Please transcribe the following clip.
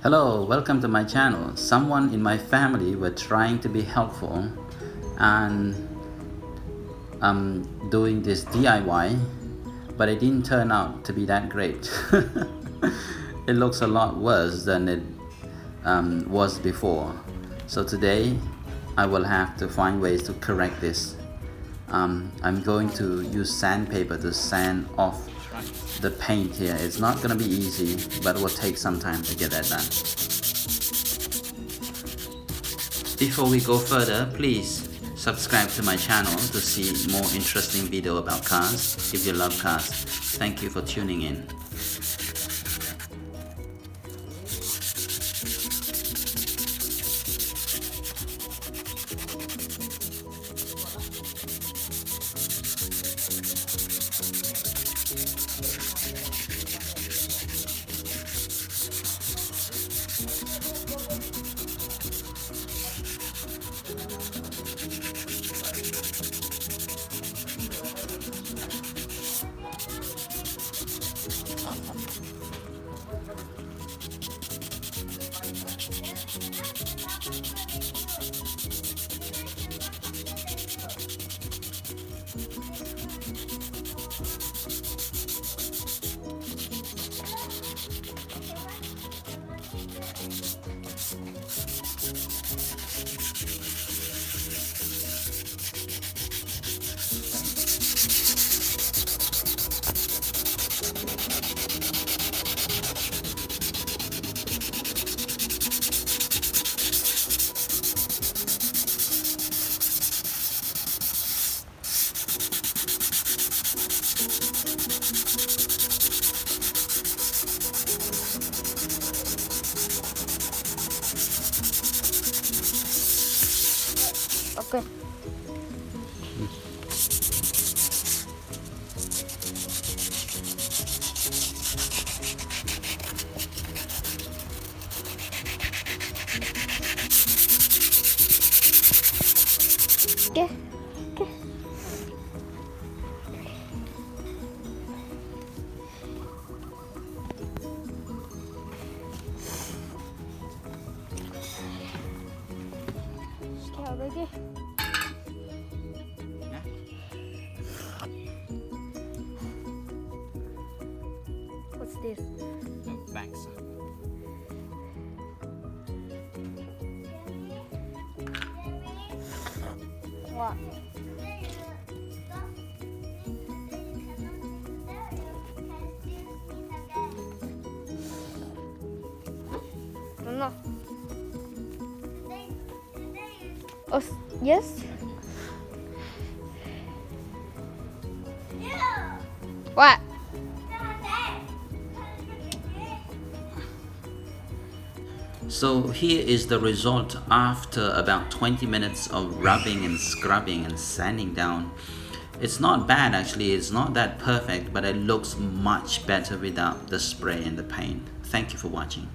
Hello, welcome to my channel. Someone in my family were trying to be helpful and doing this DIY, but it didn't turn out to be that great. It looks a lot worse than it was before. So today I will have to find ways to correct this. I'm going to use sandpaper to sand off the paint here. It's not going to be easy, but it will take some time to get that done. Before we go further, please subscribe to my channel to see more interesting video about cars if you love cars. Thank you for tuning in. Okay. Okay. Okay. Start ready. What's this? Thanks. What? No. Oh, yes? What? So here is the result after about 20 minutes of rubbing and scrubbing and sanding down. It's not bad actually, it's not that perfect, but it looks much better without the spray and the paint. Thank you for watching.